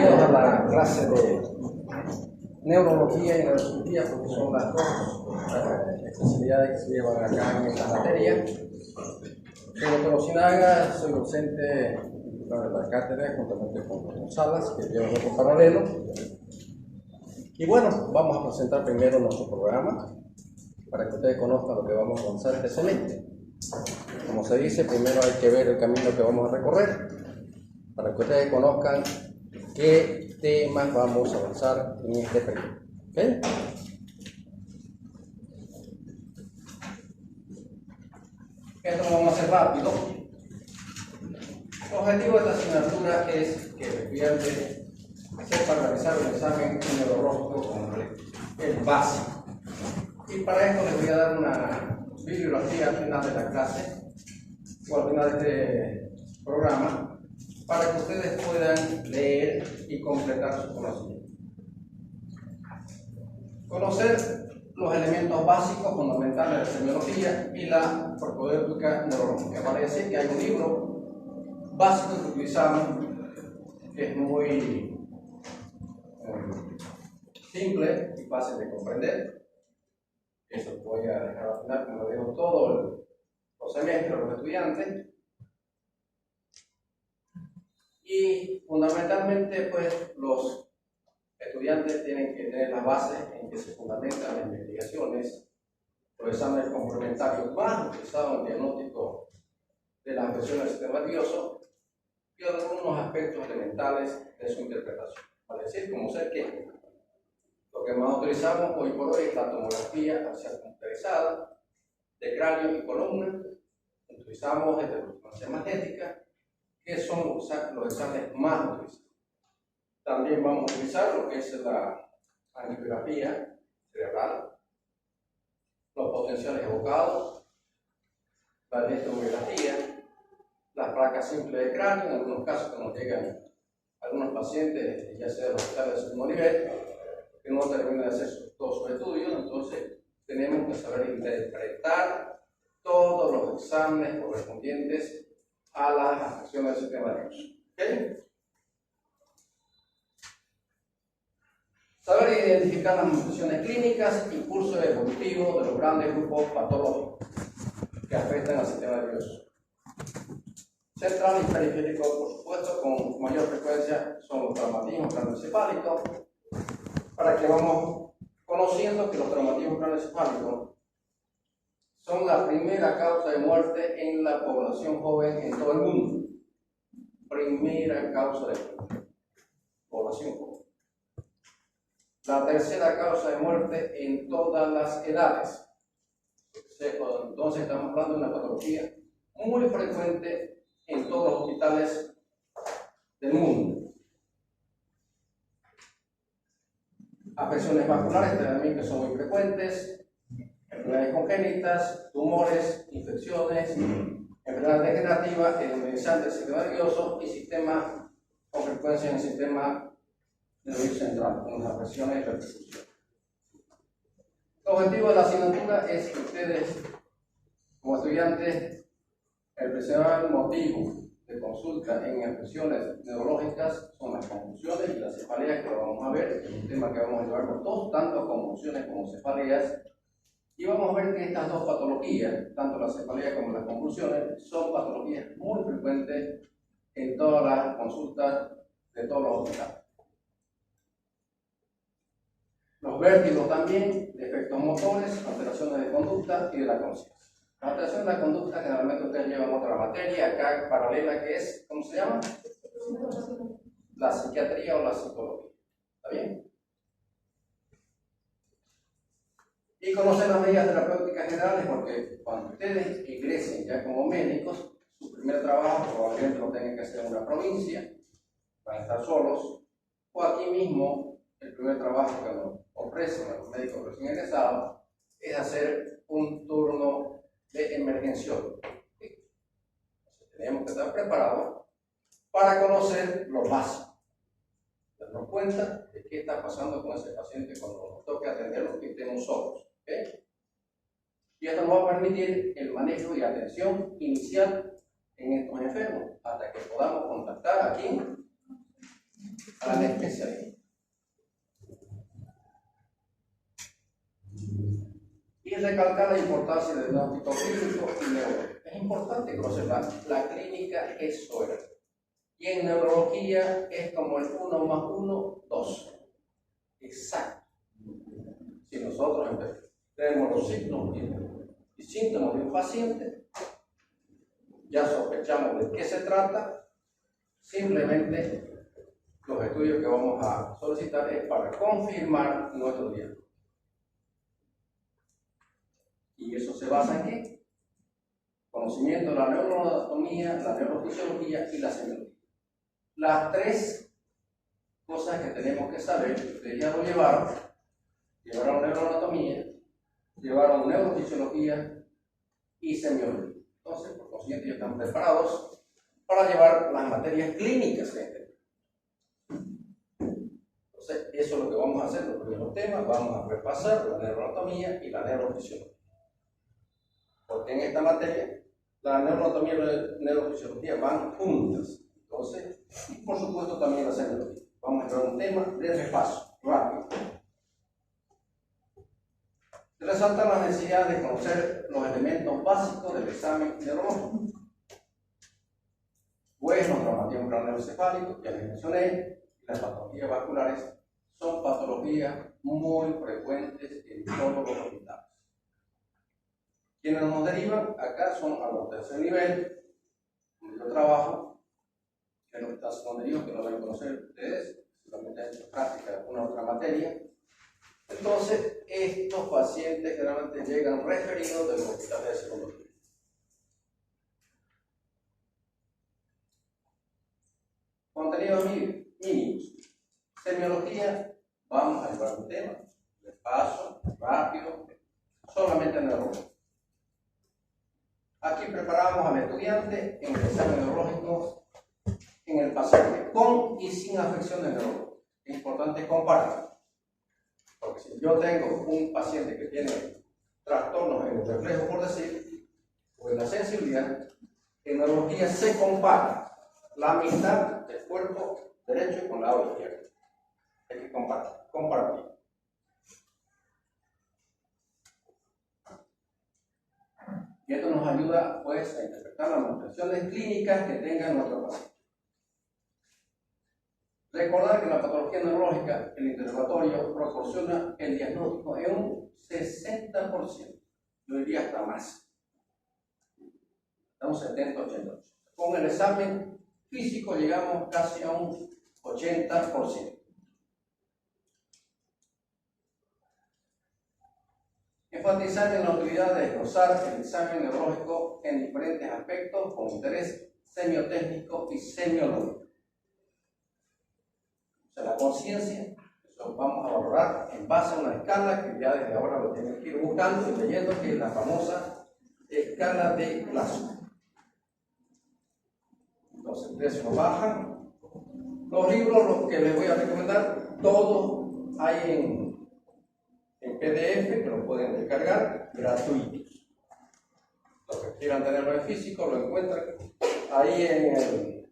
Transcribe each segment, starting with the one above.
Bienvenidos a la clase de neurología y neurocirugía, porque son las dos especialidades que se llevan acá en esta materia. Soy el doctor Osinaga, soy docente titular de la cátedra, juntamente con González, que lleva un grupo paralelo. Y bueno, vamos a presentar primero nuestro programa, para que ustedes conozcan lo que vamos a avanzar este semestre. Como se dice, primero hay que ver el camino que vamos a recorrer, para que ustedes conozcan qué temas vamos a avanzar en este periodo. ¿Okay? Esto lo vamos a hacer rápido. El objetivo de esta asignatura es que el estudiante sepa realizar un examen neurológico como el básico. Y para esto les voy a dar una bibliografía al final de la clase o al final de este programa, para que ustedes puedan leer y completar su conocimiento. Conocer los elementos básicos fundamentales de la semiología y la propedéutica neurológica. Vale decir que hay un libro básico que utilizamos que es muy simple y fácil de comprender. Eso voy a dejar al final, como lo digo, todo los semestres, los estudiantes. Y fundamentalmente, pues, los estudiantes tienen que tener las bases en que se fundamentan las investigaciones, los exámenes complementarios más utilizados en el diagnóstico de las afecciones del sistema nervioso y algunos aspectos elementales de su interpretación. Vale decir, como ser que lo que más utilizamos hoy por hoy es la tomografía parcial computarizada de cráneo y columna. Utilizamos resonancia magnética, que son los exámenes más utilizados. También vamos a utilizar lo que es la angiografía cerebral, los potenciales evocados, la electromiografía, las placas simples de cráneo, en algunos casos que nos llegan algunos pacientes, ya sea de los hospitales de segundo nivel, que no terminan de hacer todos sus estudios. Entonces tenemos que saber interpretar todos los exámenes correspondientes a las afecciones del sistema nervioso. ¿Okay? Saber identificar las manifestaciones clínicas y curso evolutivo de los grandes grupos patológicos que afectan al sistema nervioso. Central y periférico, por supuesto, con mayor frecuencia son los traumatismos craneoencefálicos, para que vamos conociendo que los traumatismos craneoencefálicos son la primera causa de muerte en la población joven en todo el mundo. Primera causa de muerte, población joven. La tercera causa de muerte en todas las edades. Entonces estamos hablando de una patología muy frecuente en todos los hospitales del mundo. Afecciones vasculares también, que son muy frecuentes, enfermedades congénitas, tumores, infecciones, enfermedades degenerativas, enfermedades del sistema nervioso y sistemas con frecuencia en el sistema nervioso central, con las afecciones y repercusiones. El objetivo de la asignatura es que ustedes, como estudiantes, el principal motivo de consulta en afecciones neurológicas son las convulsiones y las cefaleas, que lo vamos a ver, es un tema que vamos a llevar los dos, tanto convulsiones como cefaleas, y vamos a ver que estas dos patologías, tanto la cefalea como las convulsiones, son patologías muy frecuentes en todas las consultas de todos los hospitales. Los vértigos también, defectos motores, alteraciones de conducta y de la conciencia. La alteración de la conducta generalmente ustedes llevan otra materia acá paralela, que es, ¿cómo se llama? La psiquiatría o la psicología. ¿Está bien? Y conocer las medidas terapéuticas generales, porque cuando ustedes ingresen ya como médicos, su primer trabajo probablemente lo tengan que hacer en una provincia, van a estar solos, o aquí mismo el primer trabajo que nos ofrecen a los médicos recién egresados es hacer un turno de emergenciólogo. Entonces, tenemos que estar preparados para conocer lo básico, darnos cuenta de qué está pasando con ese paciente cuando nos toque atenderlo, que estemos solos. ¿Okay? Y esto nos va a permitir el manejo y atención inicial en estos enfermos, hasta que podamos contactar a quién, al especialista. Y recalcar la importancia del diagnóstico clínico y neurológico. Es importante conocer la clínica eso era. Y en neurología es como el 1 más 1, 2. Exacto. Si nosotros tenemos los signos y síntomas de un paciente, ya sospechamos de qué se trata, simplemente los estudios que vamos a solicitar es para confirmar nuestro diagnóstico. ¿Y eso se basa en qué? Conocimiento de la neuroanatomía, la neurofisiología y la semiología. Las tres cosas que tenemos que saber, ustedes ya lo llevaron neuroanatomía, llevaron neurofisiología y semiología. Entonces, por consiguiente, ya están preparados para llevar las materias clínicas que tenemos. Entonces, eso es lo que vamos a hacer, los primeros temas, vamos a repasar la neuroanatomía y la neurofisiología. Porque en esta materia, la neuroanatomía y la neurofisiología van juntas. Entonces, y por supuesto también la semiología. Vamos a entrar a un tema de repaso, rápido. Se resalta la necesidad de conocer los elementos básicos del examen neurológico. Pues los traumatismos craneoencefálicos, ya les mencioné, y las patologías vasculares son patologías muy frecuentes en todos los hospitales. Quienes nos derivan acá son a los tercer nivel, donde yo trabajo, que en los hospitales nos derivan, que no deben conocer ustedes, solamente han hecho práctica de alguna otra materia. Entonces, estos pacientes generalmente llegan referidos de los hospitales de segundo nivel. Contenidos mínimos. Semiología, vamos a llevar un tema, despacio, rápido, solamente neurológico. Aquí preparamos al estudiante en el examen neurológico en el paciente con y sin afección de neurológico. Es importante comparar. Porque si yo tengo un paciente que tiene trastornos en el reflejo, por decir, o en la sensibilidad, en neurología se compara la mitad del cuerpo derecho con la lado izquierdo. Hay que comparar. Y esto nos ayuda pues a interpretar las manifestaciones clínicas que tenga nuestro paciente. Recordar que la patología neurológica, el interrogatorio proporciona el diagnóstico en un 60%, yo diría hasta más, hasta un 70-80%. Con el examen físico llegamos casi a un 80%. Enfatizar en la utilidad de desglosar el examen neurológico en diferentes aspectos con interés semiotécnico y semiológico. O sea, la conciencia, eso vamos a valorar en base a una escala que ya desde ahora lo tienen que ir buscando y leyendo, que es la famosa escala de Glasgow. Entonces, ustedes lo bajan. Los libros, los que les voy a recomendar, todos hay en PDF, que lo pueden descargar, gratuitos. Los que quieran tenerlo en físico, lo encuentran ahí en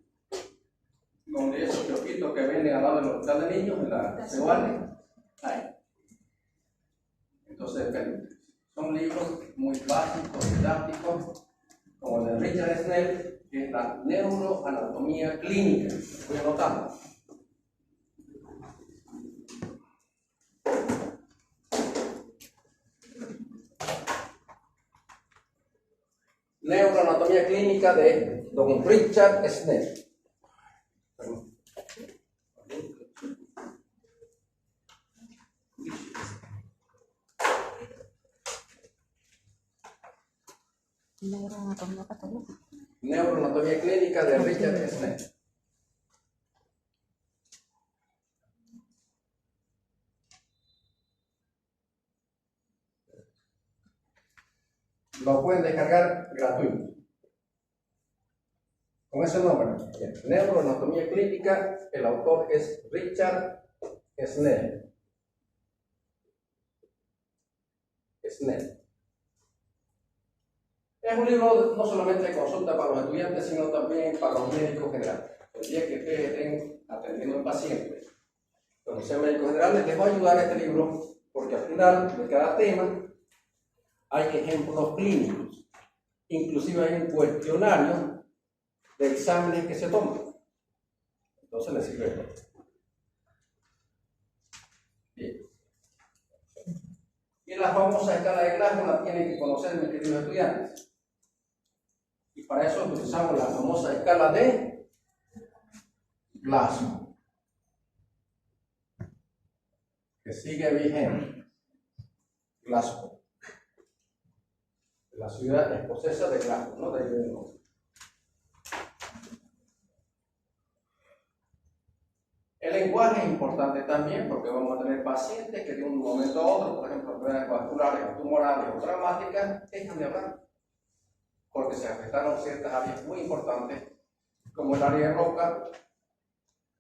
donde esos kiosquitos que venden al lado del hospital de niños, en la Cebale, ahí. Entonces, son libros muy básicos, didácticos, como el de Richard Snell, que es la neuroanatomía clínica. Voy anotando. Neuroanatomía clínica de don Richard Snell. Neuroanatomía clínica de Richard Snell. Lo pueden descargar gratuito. Con ese nombre, Neuroanatomía clínica, el autor es Richard Snell. Es un libro no solamente de consulta para los estudiantes, sino también para los médicos generales. El día que ustedes estén atendiendo a un paciente Consejo Médico General, les va a ayudar este libro, porque al final de cada tema hay ejemplos clínicos. Inclusive hay un cuestionario de exámenes que se toman. Entonces les sirve esto. Bien. Y la famosa escala de Glasgow la tienen que conocer mis queridos estudiantes. Y para eso utilizamos la famosa escala de Glasgow, que sigue vigente. Glasgow, la ciudad escocesa de Glasgow, ¿no? De ahí viene el nombre. El lenguaje es importante también porque vamos a tener pacientes que de un momento a otro, por ejemplo, enfermedades vasculares, tumorales o traumáticas, dejan de hablar porque se afectaron ciertas áreas muy importantes como el área de Broca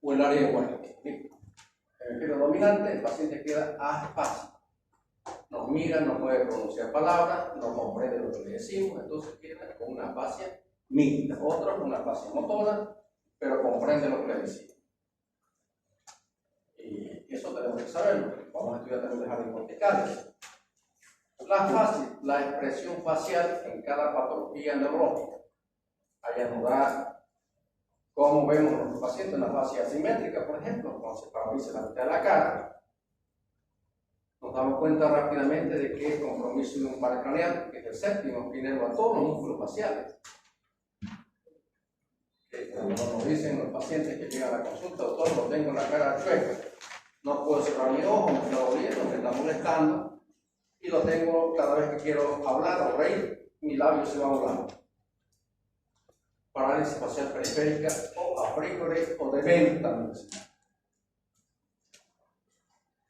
o el área de Wernicke. En el hemisferio dominante, el paciente queda apático. Nos mira, no puede pronunciar palabras, no comprende lo que le decimos, entonces queda con una afasia mixta. Otro con una afasia motora, pero comprende lo que le decimos. Y eso tenemos que saberlo. Vamos a estudiar también las áreas corticales. La expresión facial en cada patología neurológica. Allá nos da cómo vemos a los pacientes en la fascia asimétrica, por ejemplo, cuando se paraliza la mitad de la cara. Nos damos cuenta rápidamente de que el compromiso de un par craneal, que es el séptimo, inerva todos los músculos faciales. Como nos dicen los pacientes que llegan a la consulta, doctor, lo tengo en la cara chueca, no puedo cerrar mi ojo, me está doliendo, me está molestando, y lo tengo cada vez que quiero hablar o reír, mi labio se va volando. Parálisis facial periférica o a priori o de venta.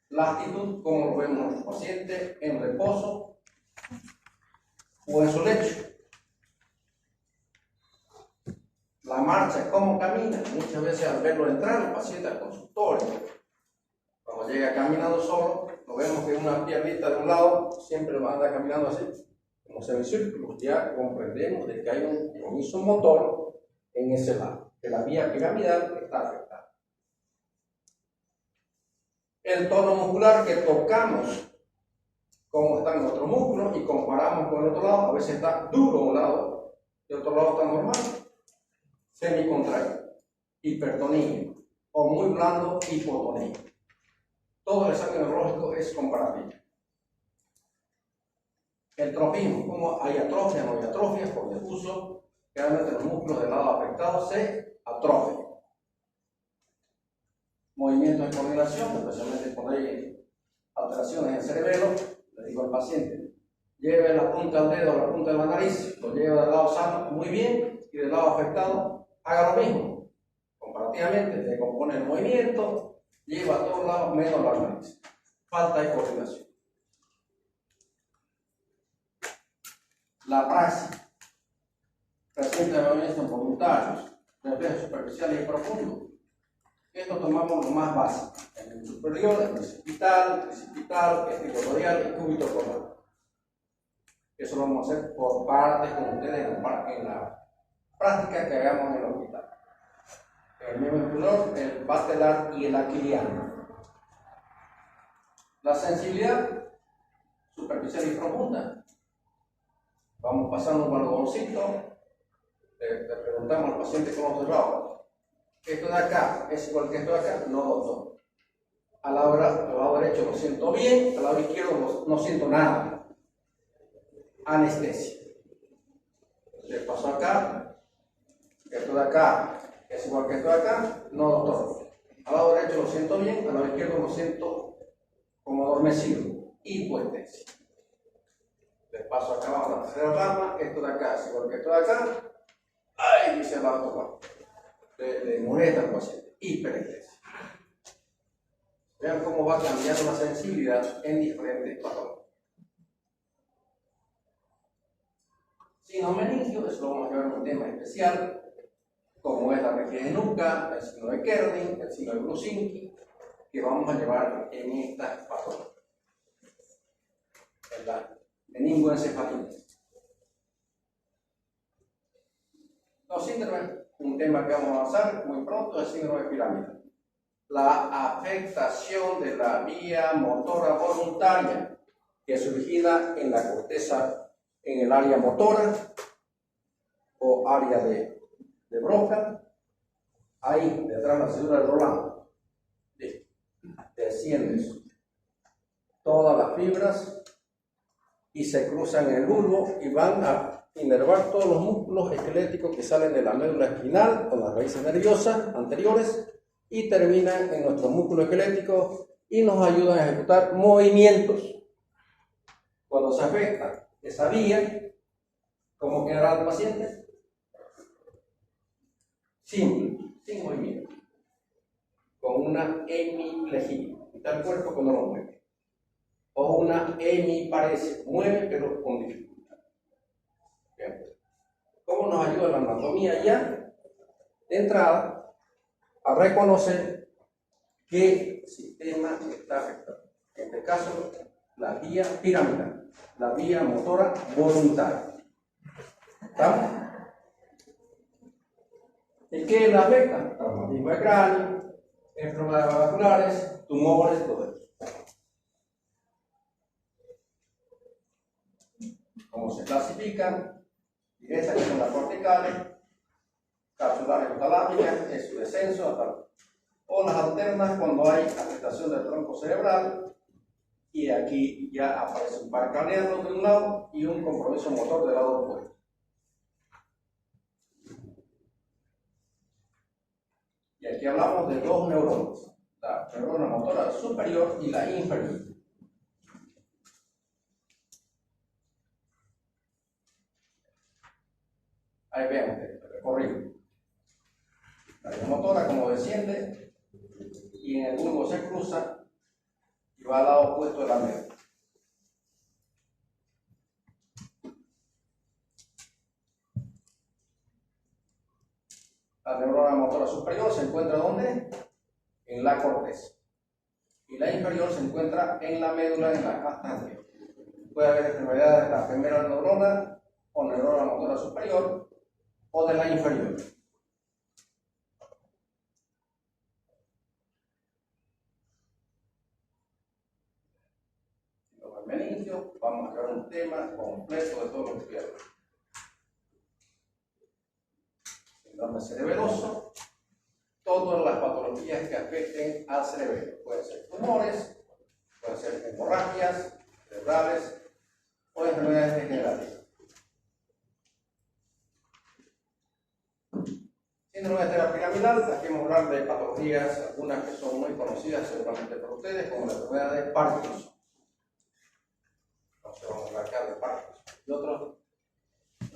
La actitud, como lo vemos en los pacientes, en reposo o en su lecho. La marcha, cómo camina. Muchas veces al verlo entrar, el paciente al consultorio, cuando llega caminando solo, lo vemos que una piernita de un lado siempre va a andar caminando así, como semicírculo. Ya comprendemos de que hay un isomotor en ese lado, que la vía piramidal está afectada. El tono muscular que tocamos, cómo están nuestros músculos y comparamos con el otro lado, a veces está duro un lado, y el otro lado está normal, semicontraído, hipertonía, o muy blando, hipotonía. Todo el examen neurológico es comparativo. El trofismo, como hay atrofia, no hay atrofia, por difuso, realmente los músculos del lado afectado se atrofian. Movimientos de coordinación, especialmente cuando hay alteraciones en el cerebelo, le digo al paciente, lleve la punta del dedo a la punta de la nariz, lo lleva del lado sano muy bien y del lado afectado haga lo mismo. Comparativamente, se compone el movimiento, lleva a todos lados menos la nariz. Falta de coordinación. La praxis. Presente de movimientos voluntarios, reflejos superficiales y profundos. Esto tomamos lo más básico. En el superior, el precipital, estriborodial y cúbito coronal. Eso lo vamos a hacer por partes con ustedes en la práctica que hagamos en el hospital. El miembro inferior, el patelar y el aquiliano. La sensibilidad superficial y profunda. Vamos pasando un algodoncito, le preguntamos al paciente cómo observaba. Esto de acá es igual que esto de acá, no doctor. Al lado derecho lo siento bien, al lado izquierdo no siento nada. Anestesia. Le paso acá, esto de acá es igual que esto de acá, no doctor. Al lado derecho lo siento bien, al lado izquierdo lo siento como adormecido. Hipoestesia. Le paso acá abajo la tercera rama, esto de acá es igual que esto de acá. ¡Ay! Y se va a tocar. Le molesta al paciente. Hiperestesia. Vean cómo va cambiando la sensibilidad en diferentes patologías. Signo meningio, eso lo vamos a llevar en un tema especial, como es la rigidez de nuca, el signo de Kerning, el signo de Brusinski, que vamos a llevar en estas patologías. En la meningoencefalitis. Los síndromes, un tema que vamos a avanzar muy pronto, es el síndrome piramidal. la afectación de la vía motora voluntaria que es surgida en la corteza, en el área motora o área de Broca, ahí detrás de la cédula de Roland. Desciendes todas las fibras y se cruzan en el bulbo y van a inervar todos los músculos esqueléticos que salen de la médula espinal con las raíces nerviosas anteriores y terminan en nuestro músculo esquelético y nos ayudan a ejecutar movimientos. Cuando se afecta esa vía, ¿cómo quedará el paciente? Simple, sin movimiento, con una hemiplegia, mitad del cuerpo que no lo mueve, o una hemiparesia, mueve pero con dificultad. Bien. ¿Cómo nos ayuda la anatomía ya? De entrada, a reconocer qué sistema está afectado. En este caso, la vía piramidal, la vía motora voluntaria. ¿Está? ¿Y qué la afecta? Traumatismo de cráneo, enfermedades vasculares, tumores, todo eso. ¿Cómo se clasifican? Directas que son las corticales, capsulares o talámicas, es su descenso hasta, o las alternas cuando hay afectación del tronco cerebral y aquí ya aparece un par craneano de un lado y un compromiso motor del lado opuesto. Y aquí hablamos de dos neuronas, la neurona motora superior y la inferior. Ahí vemos el recorrido. La vía motora como desciende y en el bulbo se cruza y va al lado opuesto de la médula. La neurona motora superior se encuentra ¿dónde? En la corteza. Y la inferior se encuentra en la médula, en la asta anterior. Puede haber enfermedades de la primera neurona o neurona motora superior o de la inferior. Los meningios, vamos a ver un tema completo de todo lo que pierden. Síndrome cerebeloso, todas las patologías que afecten al cerebro. Pueden ser tumores, pueden ser hemorragias cerebrales o enfermedades degenerativas. Síndrome de terapia piramidal, aquí vamos a hablar de patologías, algunas que son muy conocidas seguramente por ustedes, como la enfermedad de Parkinson. Entonces vamos a hablar acá de Parkinson. Y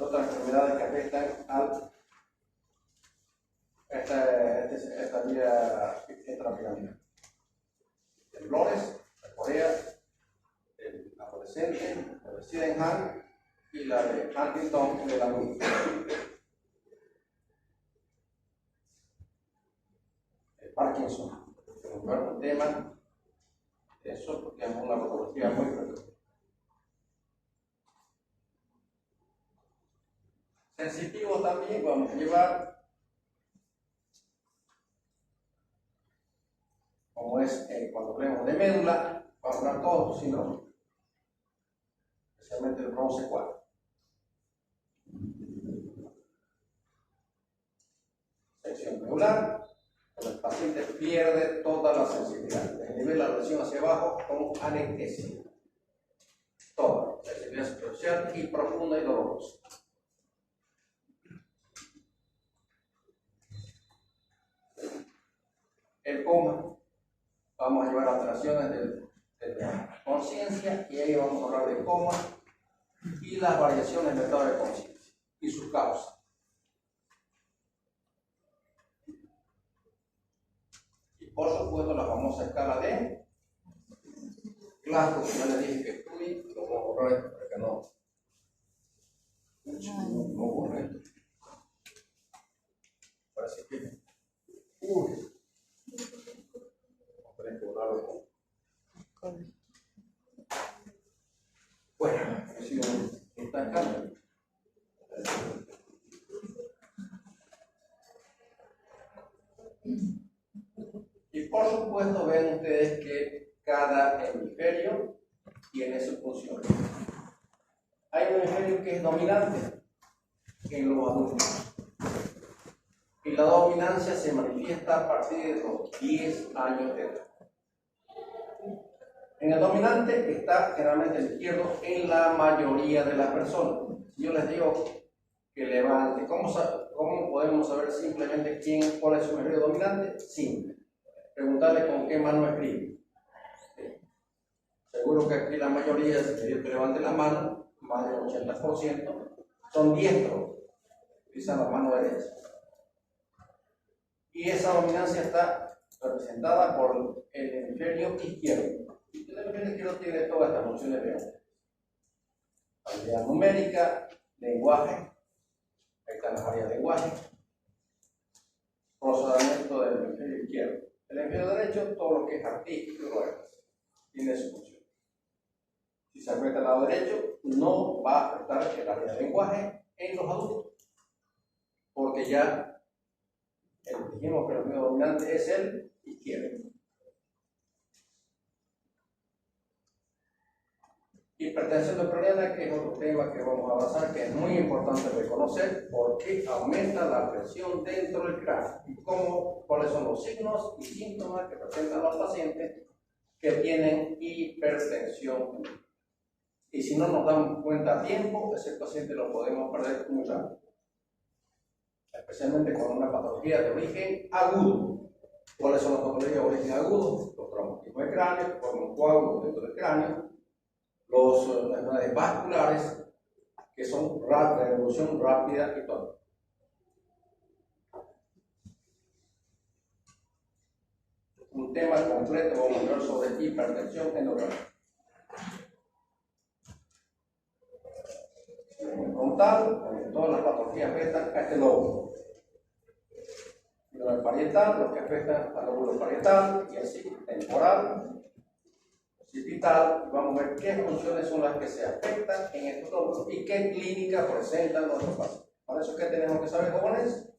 otras enfermedades que afectan al esta vía extrapiramidal. Temblores, la Corea, el adolescente, la de Sydenham y la de Huntington de la luz. El Parkinson, un tema de eso porque es una patología muy frecuente. Sensitivo también vamos a llevar, como es cuando hablemos de médula, vamos a hablar todos los síndromes, especialmente el bronce 4. Sección medular, cuando el paciente pierde toda la sensibilidad, desde el nivel de la lesión hacia abajo con anestesia. Toda, sensibilidad superficial y profunda y dolorosa. El coma, vamos a llevar alteraciones de la conciencia y ahí vamos a hablar del coma y las variaciones del estado de conciencia y sus causas. Y por supuesto la famosa escala de Glasgow, que ya les dije que estuve, lo vamos a borrar esto para que no borre esto. Parece que tener que borrarlo con. Bueno, ha sido esta escala. Y por simplemente es que cada hemisferio tiene su función. Hay un hemisferio que es dominante en los adultos. Y la dominancia se manifiesta a partir de los 10 años de edad. En el dominante está generalmente el izquierdo en la mayoría de las personas. Si yo les digo que levante, ¿cómo podemos saber simplemente cuál es su hemisferio dominante? Simple. Preguntarle con qué mano escribe. Seguro que aquí la mayoría, si quería que levante la mano, más del 80%, son diestros, utilizan la mano derecha. Y esa dominancia está representada por el hemisferio izquierdo. El hemisferio izquierdo tiene todas estas funciones de hombre. Habilidad numérica, lenguaje, ahí están las áreas de lenguaje, procesamiento del hemisferio izquierdo. El hemisferio derecho, todo lo que es artístico y lo tiene su función. Si se afecta al lado derecho, no va a afectar el área de lenguaje en los adultos, porque ya dijimos que el hemisferio dominante es el izquierdo. Hipertensión endocriniana, que es otro tema que vamos a avanzar, que es muy importante reconocer porque aumenta la presión dentro del cráneo y cuáles son los signos y síntomas que presentan los pacientes que tienen hipertensión. Y si no nos damos cuenta a tiempo, ese paciente lo podemos perder muy rápido, especialmente con una patología de origen agudo. ¿Cuáles son las patologías de origen agudo? Los traumatismos de cráneo, forman coágulos dentro del cráneo, las enfermedades vasculares, que son de evolución rápida y todo. Un tema completo vamos a hablar sobre hipertensión endocrina. Frontal, todas las patologías afectan a este lóbulo. El parietal, los que afectan al lóbulo parietal, y así, temporal, occipital. Vamos a ver qué funciones son las que se afectan en estos lóbulos y qué clínica presentan nuestros pacientes. Para eso, ¿qué tenemos que saber, jóvenes?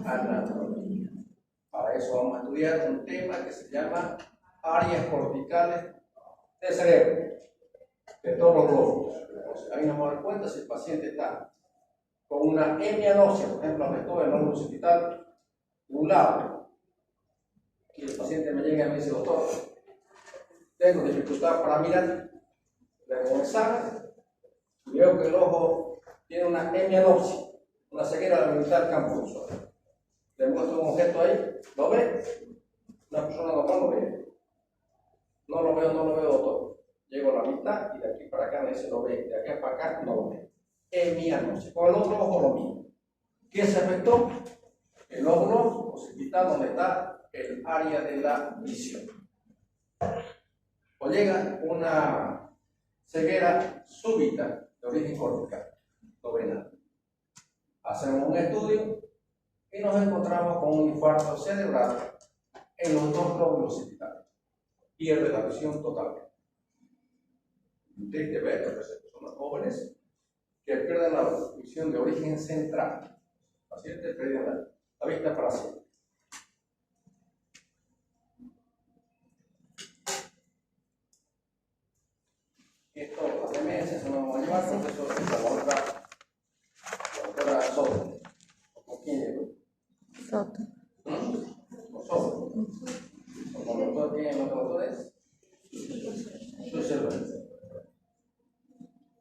Anatomía. Para eso vamos a estudiar un tema que se llama áreas corticales del cerebro, de todos los glóbulos. Entonces, ahí nos vamos a dar cuenta si el paciente está con una hemianopsia, por ejemplo, afectó el lóbulo occipital de un lado, y el paciente me llega y me dice: doctor, tengo dificultad para mirar, le hago un examen y veo que el ojo tiene una hemianopsia, una ceguera militar camposo. Le muestro un objeto ahí, ¿lo ve? Una persona normal lo ve. No lo veo, doctor. Llego a la mitad y de aquí para acá me dice: lo ve, de aquí para acá no lo ve. Hemianopsia. Con el otro ojo lo mismo. ¿Qué se afectó? El lóbulo occipital, donde está el área de la visión. O llega una ceguera súbita de origen cortical, no ve nada. Hacemos un estudio y nos encontramos con un infarto cerebral en los dos lóbulos occipitales. Pierde la visión totalmente. Triste ver que a veces personas jóvenes que pierden la visión de origen central. Pacientes pierden la vista para siempre. Esto, las demencias, no vamos a llevar, porque eso es la doctora Soto. ¿Con quién llegó? Soto. ¿Con Soto? ¿Con el doctor quién es el otro doctor? Su cerveza.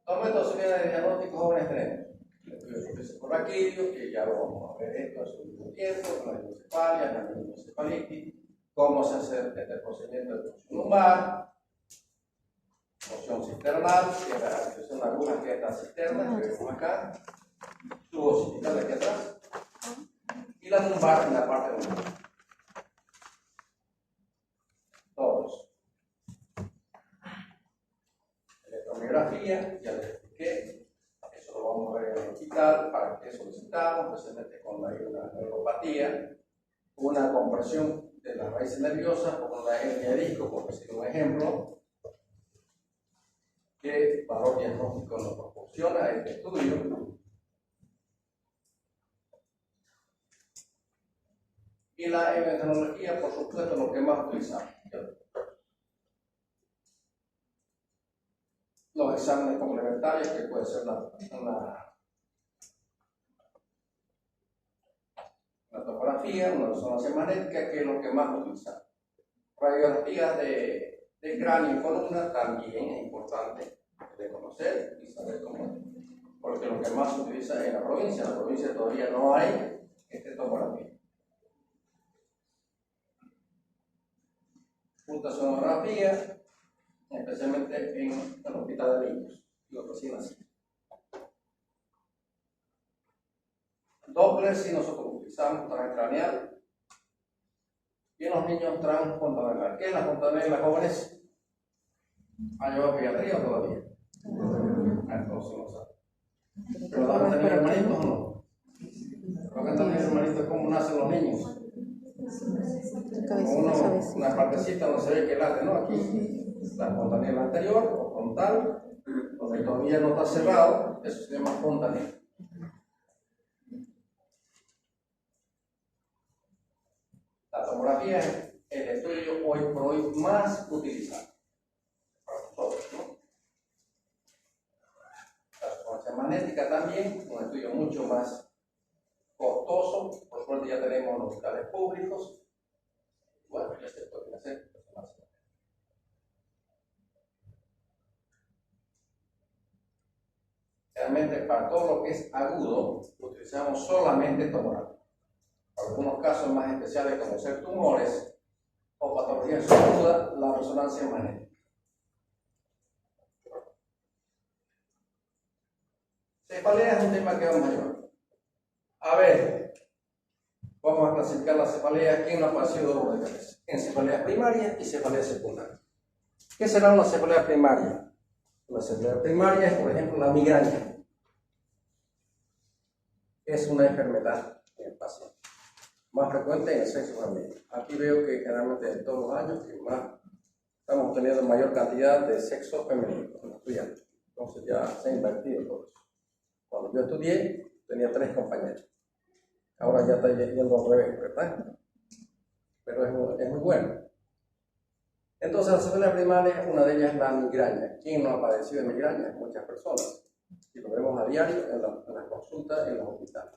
Toma entonces viene de diagnóstico jóvenes tenemos. El por aquí, que ya lo vamos a ver esto hace un tiempo, con la hidrocefalia, la hidrocefalitis, cómo se hace el procedimiento de función lumbar, función cisternal, que es la acción de agujas que es la cisterna, que vemos acá, tubo occipital aquí atrás, y la lumbar en la parte lumbar. Todos. Electromiografía, ya les expliqué, eso lo vamos a ver en el hospital, para qué solicitamos, especialmente cuando hay una neuropatía, una compresión de las raíces nerviosas, como una hernia de disco, por decir un ejemplo, que valor diagnóstico nos proporciona este estudio. Y la endocrinología, por supuesto, lo que más utilizamos. Los exámenes complementarios, que puede ser la tomografía, una resonancia magnética, que es lo que más utilizamos. Radiografías de cráneo y columna también es importante de conocer y saber cómo es, porque lo que más se utiliza en la provincia todavía no hay tomografía. Ultrasonografía, especialmente en el hospital de niños y los recién nacidos. Doppler, si nosotros utilizamos transcraneal, y en los niños transfontanelar. ¿Qué es la fontanela en las jóvenes? ¿Ha llevado pediatría o todavía? Entonces no sabe. ¿Pero van a tener hermanitos o no? ¿Lo que están hermanitos es cómo nacen los niños? Una partecita donde se ve que late, ¿no? Aquí, la fontanela anterior o frontal, donde todavía no está cerrado, eso se llama fontanela. La tomografía es el estudio hoy por hoy más utilizado para nosotros, ¿no? La resonancia magnética también, un estudio mucho más costoso, por suerte ya tenemos los hospitales públicos. Bueno, ya se puede hacer. Realmente para todo lo que es agudo, utilizamos solamente tomografía. Para algunos casos más especiales como ser tumores o patologías agudas, la resonancia magnética. Cefalea es un tema que vamos a llevar. A ver, vamos a clasificar la cefalea aquí en la padecido de dolor de cabeza, en cefalea primaria y cefalea secundaria. ¿Qué será una cefalea primaria? Una cefalea primaria es, por ejemplo, la migraña. Es una enfermedad en el paciente, más frecuente en el sexo femenino. Aquí veo que generalmente en todos los años que más estamos teniendo mayor cantidad de sexo femenino en los estudiantes. Entonces ya se ha invertido todo eso. Cuando yo estudié, tenía 3 compañeros. Ahora ya está yendo al revés, ¿verdad? Pero es muy bueno. Entonces, la cefalea primaria, una de ellas es la migraña. ¿Quién no ha padecido de migraña? Muchas personas. Y lo vemos a diario en las consultas en los hospitales.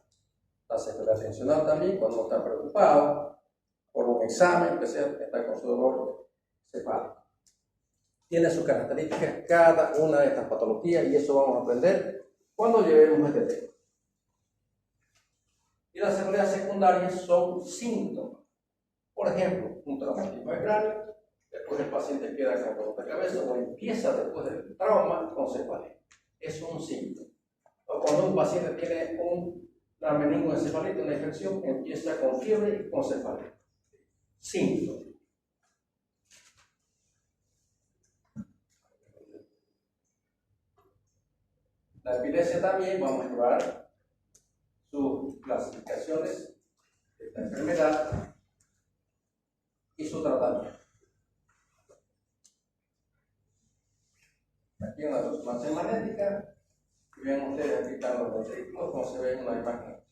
La cefalea tensional también, cuando uno está preocupado por un examen, que sea, está con su dolor cefálico. Tiene sus características cada una de estas patologías y eso vamos a aprender cuando llevemos este tema. Y las cefaleas secundarias son síntomas. Por ejemplo, un traumatismo de cráneo, después el paciente queda con dolor de cabeza o empieza después del trauma con cefalea. Es un síntoma. O cuando un paciente tiene una meningoencefalitis, una infección, empieza con fiebre y con cefalea. Síntomas. La epilepsia también, vamos a llevar sus clasificaciones de esta enfermedad y su tratamiento. Aquí una resonancia magnética, y ven ustedes aquí están los ventrículos, como se ve en una imagen.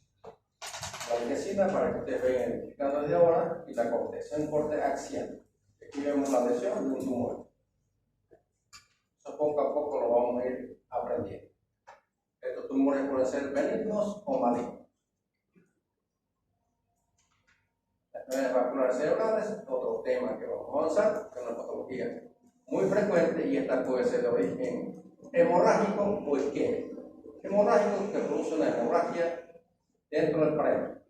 La blanquecina, para que ustedes vean identificando desde ahora, y la corteza, un corte axial. Aquí vemos la lesión de un tumor. Eso poco a poco lo vamos a ir aprendiendo. Estos tumores pueden ser benignos o malignos. Las enfermedades vasculares cerebrales, otro tema que vamos a avanzar, que es una patología muy frecuente y esta puede ser de origen hemorrágico o isquémico. Hemorrágico, que produce una hemorragia dentro del parénquima.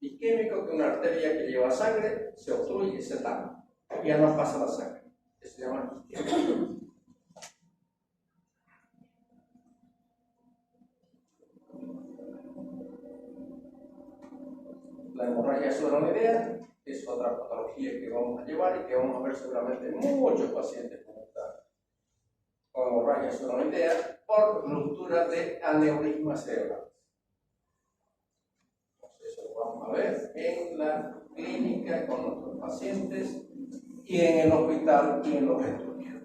Isquémico, que una arteria que lleva sangre se obstruye y se tapa. Y ya no pasa la sangre. Eso se llama isquémico. La hemorragia sudoronidea es otra patología que vamos a llevar y que vamos a ver seguramente muchos pacientes con hemorragia sudoronidea por ruptura de aneurismas cerebrales. Entonces, eso lo vamos a ver en la clínica con nuestros pacientes y en el hospital y en los estudios.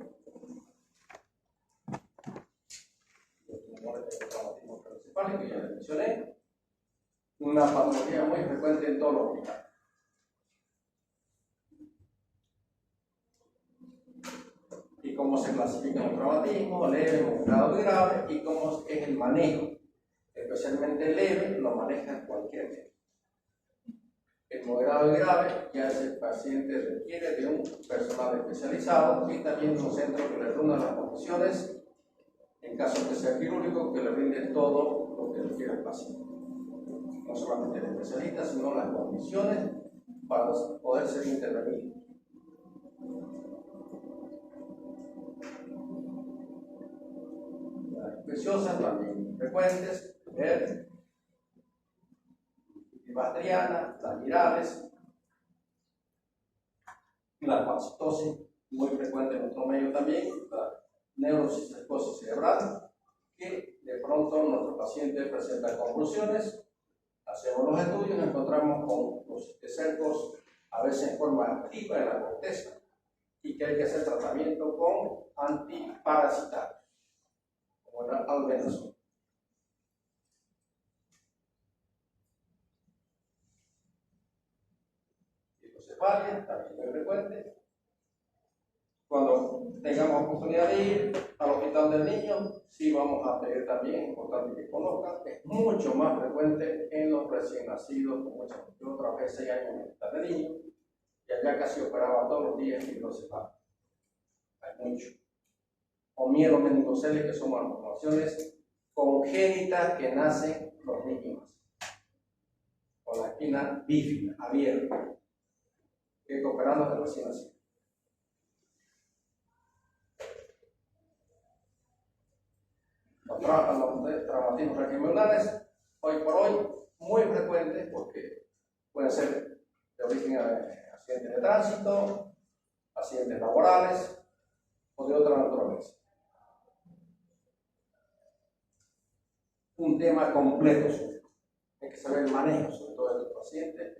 Los tumores de traumatismo craneoencefálico, ya les mencioné. Una patología muy frecuente en todos los hospitales. cómo se clasifican los traumatismos, leve, moderado y grave, y cómo es el manejo. Especialmente leve lo maneja cualquier médico. El moderado y grave ya ese paciente requiere de un personal especializado y también de un centro que le reúna las condiciones, en caso de ser quirúrgico, que le brinde todo lo que requiere el paciente. No solamente el especialista, sino las condiciones para poder ser intervenido. Las infecciosas también frecuentes, bacterianas, las virales, la parasitosis, muy frecuente en nuestro medio también, la neurocistosis cerebral, que de pronto nuestro paciente presenta convulsiones, hacemos los estudios y nos encontramos con los cercos a veces en forma activa en la corteza y que hay que hacer tratamiento con antiparasitarios, como la albendazol. Hidrocefalia, también muy frecuente. Cuando tengamos oportunidad de ir al hospital del niño, sí vamos a pedir también, es importante que conozcan, es mucho más frecuente en los recién nacidos, como yo trabajé 6 años en el hospital del niño, y allá casi operaba todos los días hidrocefalia. Hay mucho. O mielomeningocele, que son malformaciones congénitas que nacen los niños, con la espina bífida, abierta, que operamos de recién nacido. Los traumatismos raquimolares, hoy por hoy, muy frecuentes porque pueden ser de origen de accidentes de tránsito, accidentes laborales o de otra naturaleza. Un tema completo, hay que saber el manejo sobre todo de estos pacientes.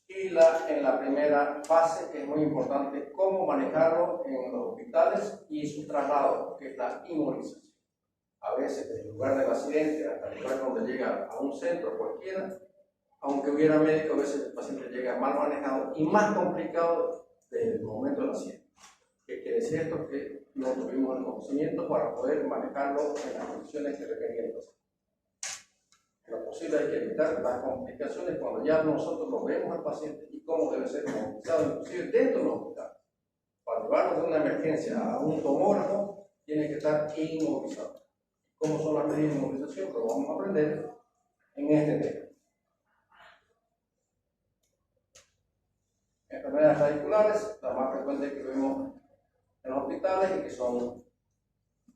Y en la primera fase, que es muy importante, cómo manejarlo en los hospitales y su traslado, que es la inmovilización. A veces desde el lugar del accidente hasta el lugar donde llega a un centro cualquiera, aunque hubiera médico, a veces el paciente llega mal manejado y más complicado desde el momento del accidente. ¿Qué quiere decir esto? Que no tuvimos el conocimiento para poder manejarlo en las condiciones que requería el paciente. En lo posible hay que evitar las complicaciones cuando ya nosotros lo vemos al paciente y cómo debe ser inmovilizado, inclusive dentro del hospital. Para llevarlo de una emergencia a un tomógrafo, tiene que estar inmovilizado. ¿Cómo son las medidas de inmovilización? Lo vamos a aprender en este tema. Enfermedades radiculares, las más frecuentes que vemos en los hospitales y que son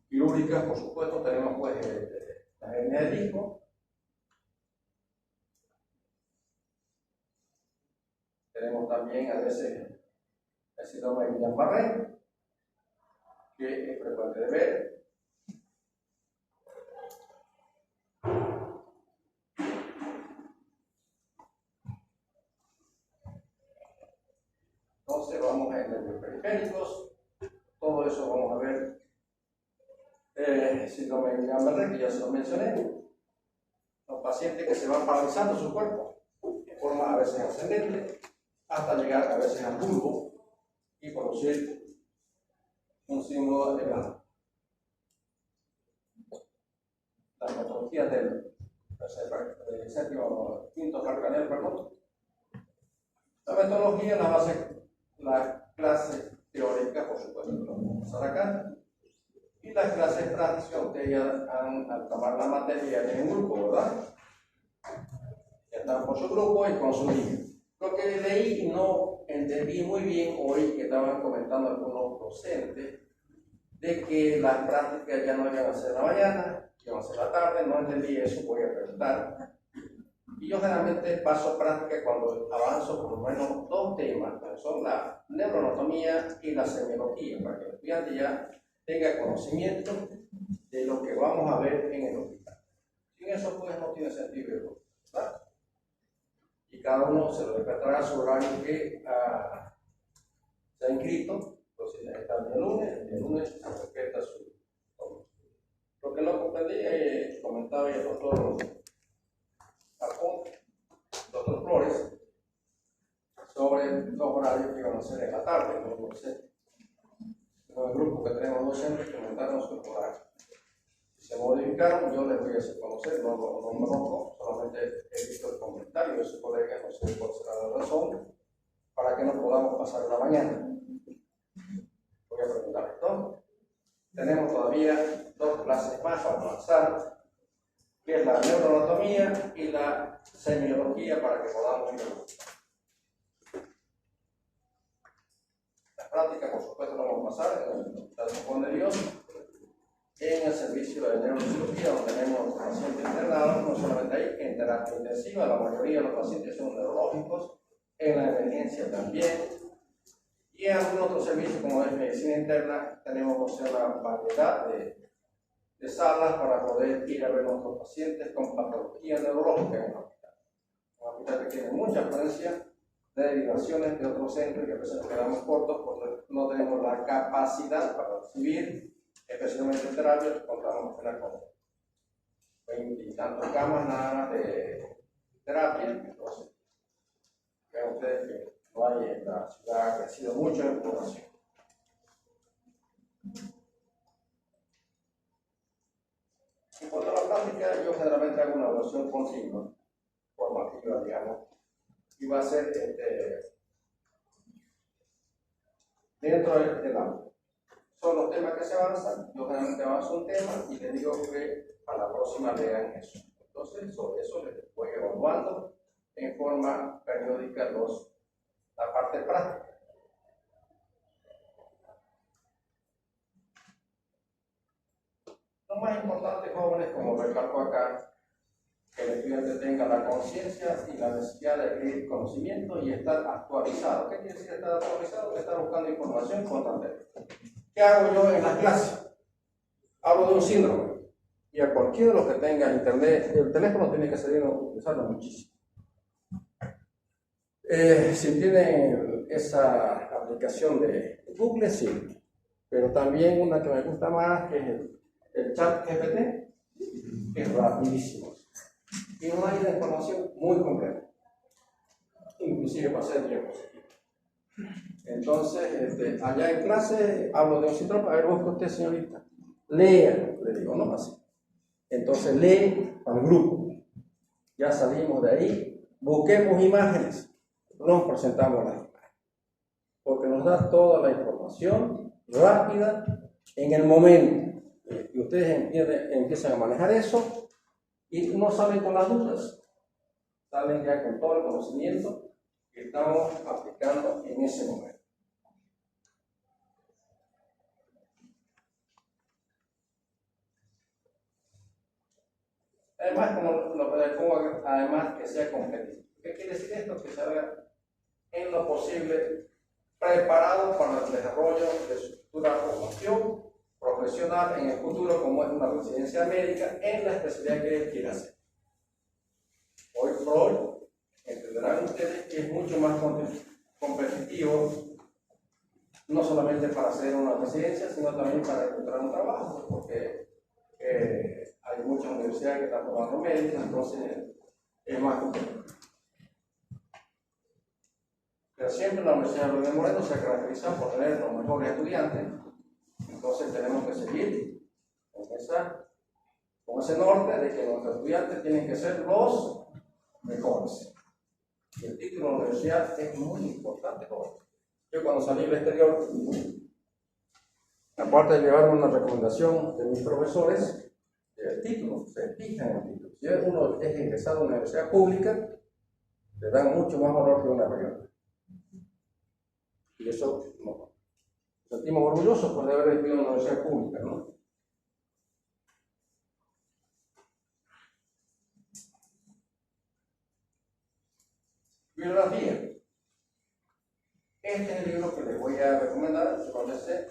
quirúrgicas, por supuesto, tenemos pues la hernia de disco, tenemos también a veces el síndrome de Guillain-Barré, que es frecuente de ver. Entonces vamos a nervios periféricos, todo eso vamos a ver. Síndrome de Guillain-Barré, que ya se lo mencioné. Los pacientes que se van paralizando su cuerpo de forma a veces ascendente, hasta llegar a veces al bulbo y producir un símbolo de las patologías del séptimo, quinto carcanial, perdón. La metodología, la clase teórica, por supuesto, que lo vamos a pasar acá, y las clases prácticas que ustedes ya al tomar la materia ya tienen grupo, ¿verdad? Ya están por su grupo y con su guía. Lo que leí y no entendí muy bien hoy, que estaban comentando algunos docentes, de que las prácticas ya no iban a ser en la mañana, que iban a ser en la tarde, no entendí eso, voy a preguntar. Y yo generalmente paso práctica cuando avanzo por lo menos 2 temas, que son la neuroanatomía y la semiología, para que el estudiante ya tenga conocimiento de lo que vamos a ver en el hospital. Sin eso pues no tiene sentido, ¿verdad? Y cada uno se lo despertará a su horario que se ha inscrito. Entonces ya está el lunes se respeta su. Lo que no comprendí, comentaba el doctor Flores sobre los horarios que iban a ser en la tarde, no sé. el grupo que tenemos docentes comentaron su horario. Si se modificaron, yo les voy a hacer conocer, no me rojo, solamente he visto el comentario de su colega, no sé cuál será la razón, para que nos podamos pasar la mañana. Voy a preguntar esto. Tenemos todavía 2 clases más para avanzar, que es la neuroanatomía y la semiología, para que podamos ir a la práctica. Por supuesto, lo vamos a pasar en el Hospital San Juan de Dios, en el servicio de neurocirugía, donde tenemos pacientes internados, no solamente ahí, en terapia intensiva, la mayoría de los pacientes son neurológicos, en la emergencia también, y en algún otro servicio como es medicina interna, tenemos una variedad de salas para poder ir a ver a nuestros pacientes con patología neurológica en el hospital. Un hospital que tiene mucha afluencia de derivaciones de otros centros, y a veces nos quedamos cortos porque no tenemos la capacidad para recibir, especialmente en terapia. Contamos apenas con 20 y tantas camas nada más de terapia. Entonces, vean ustedes que no hay en la ciudad, ha crecido mucho en población. En cuanto a la práctica, yo generalmente hago una evaluación continua, formativa, digamos, y va a ser dentro del ámbito. Son los temas que se avanzan. Yo generalmente avanzo un tema y les digo que a la próxima lean eso. Entonces, sobre eso les voy evaluando en forma periódica la parte práctica. Lo más importante, jóvenes, como recalco acá, que el estudiante tenga la conciencia y la necesidad de adquirir conocimiento y estar actualizado. ¿Qué quiere decir estar actualizado? Que estar buscando información constantemente. ¿Qué hago yo en las clases? Hablo de un síndrome. Y a cualquiera de los que tenga internet, el teléfono tiene que salir a utilizarlo muchísimo. Si tienen esa aplicación de Google, sí. Pero también una que me gusta más, que es el chat GPT, que es rapidísimo. Y no hay una información muy completa, inclusive para hacer diapositivas. Entonces, allá en clase hablo de un síndrome. A ver, busca usted, señorita, lea, le digo, no así. Entonces lee al grupo. Ya salimos de ahí, busquemos imágenes, nos presentamos las imágenes, porque nos da toda la información rápida en el momento. Y ustedes empiezan a manejar eso y no salen con las dudas, salen ya con todo el conocimiento que estamos aplicando en ese momento. Además, como lo que le pongo, además que sea competitivo. ¿Qué quiere decir esto? Que se haga en lo posible preparado para el desarrollo de su futura formación profesional en el futuro, como es una residencia médica, en la especialidad que él quiera hacer. Hoy por hoy, entenderán ustedes que es mucho más competitivo, no solamente para hacer una residencia, sino también para encontrar un trabajo, porque hay muchas universidades que están formando médicos, entonces es más competitivo. Pero siempre la Universidad de Moreno se caracteriza por tener los mejores estudiantes, entonces tenemos que seguir con ese norte de que nuestros estudiantes tienen que ser los mejores. Y el título de la universidad es muy importante. Yo cuando salí al exterior, aparte de llevarme una recomendación de mis profesores, el título, se fijan en el título. Si uno es ingresado a una universidad pública, le dan mucho más valor que una privada. Y eso nos sentimos orgullosos por haber estudiado en una universidad pública, ¿no? Bibliografía. Este es el libro que les voy a recomendar, se conoce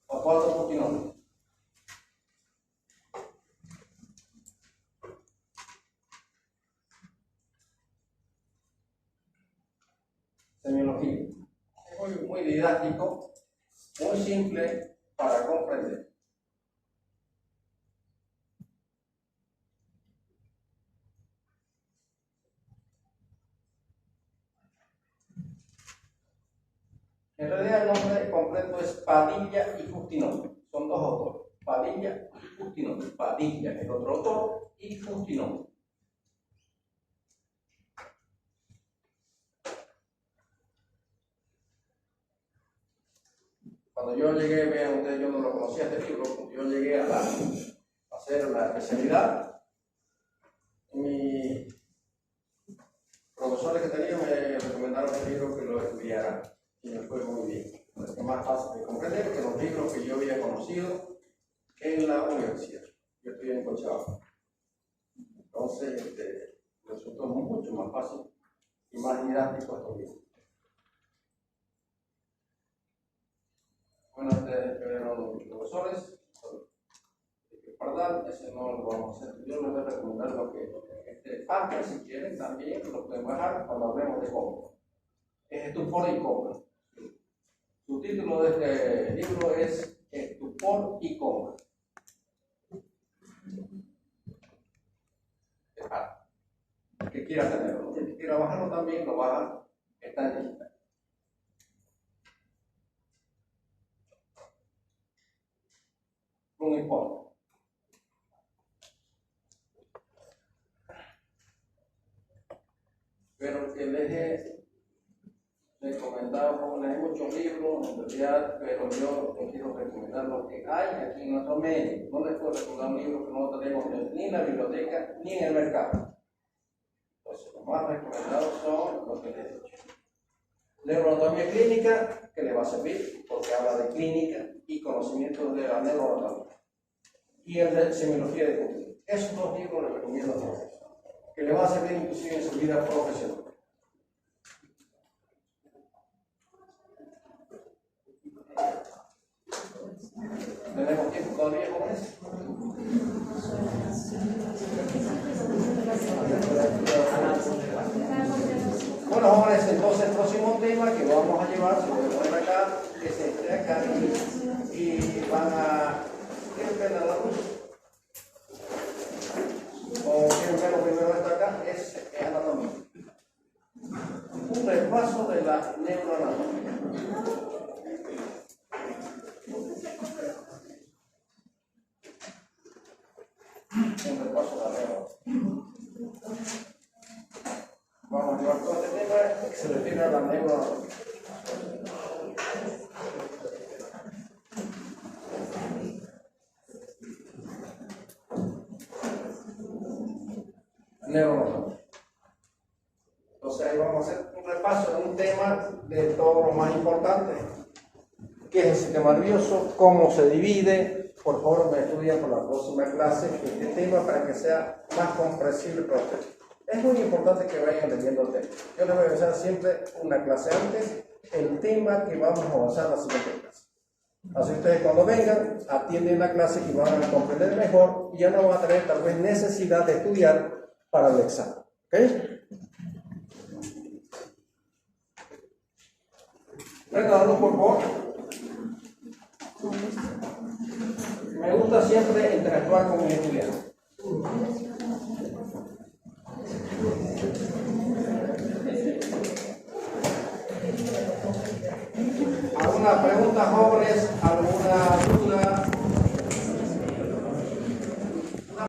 Osvaldo Puccinoni. Semiología. Es muy didáctico, muy simple para comprender. En realidad el nombre completo es Padilla y Justinón. Son dos autores, Padilla y Justinón. Padilla es otro autor y Justinón. Cuando yo llegué, vean ustedes, yo no lo conocía este libro, cuando yo llegué a hacer la especialidad, mis profesores que tenía me recomendaron el libro que lo estudiara y me fue muy bien. Es más fácil de comprender que los libros que yo había conocido en la universidad. Yo estoy en Cochabamba. Entonces, resultó mucho más fácil y más didáctico estos libros. Bueno, los profesores, perdón, ese no lo vamos a hacer. Yo les voy a recomendar lo que si quieren, también lo podemos dejar cuando hablemos de compra. Es estupor y compra. Su título de este libro es Estupor y compra. El que quiera tenerlo, el que quiera bajarlo también lo baja, está en digital. No importa. Pero que les he recomendado, les hay muchos libros en realidad, pero yo les quiero recomendar lo que hay aquí en nuestro medio. No les puedo recomendar un libro que no tenemos ni en la biblioteca ni en el mercado. Entonces, los más recomendados son los que les he dicho. Neuroanatomía clínica, que les va a servir porque habla de clínica y conocimientos de la neuroanatomía. Y el de semiología de cultura. Esos dos libros les recomiendo a todos, que les va a servir inclusive en su vida profesional. ¿Tenemos tiempo todavía con eso? Bueno, jóvenes, entonces el próximo tema que vamos a llevar, se puede poner acá, es este acá, y van a... ¿Quieren ver la luz? O quieren ver lo primero que está acá, es anatomía. Un repaso de la neuroanatomía. Un repaso de la neuroanatomía. Vamos a llevar todo este tema que se refiere a la neuroanatomía. Neuroanatomía. Entonces ahí vamos a hacer un repaso de un tema de todo lo más importante, que es el sistema nervioso, cómo se divide. Por favor, me estudian por la próxima clase este tema para que sea más comprensible para ustedes. Es muy importante que vayan leyendo el tema. Yo les voy a avisar siempre una clase antes el tema que vamos a avanzar en la siguiente clase. Así ustedes cuando vengan atienden la clase y van a comprender mejor y ya no van a tener tal vez necesidad de estudiar para el examen. ¿Ok? Recuerden, por favor. Me gusta siempre interactuar con mis estudiantes.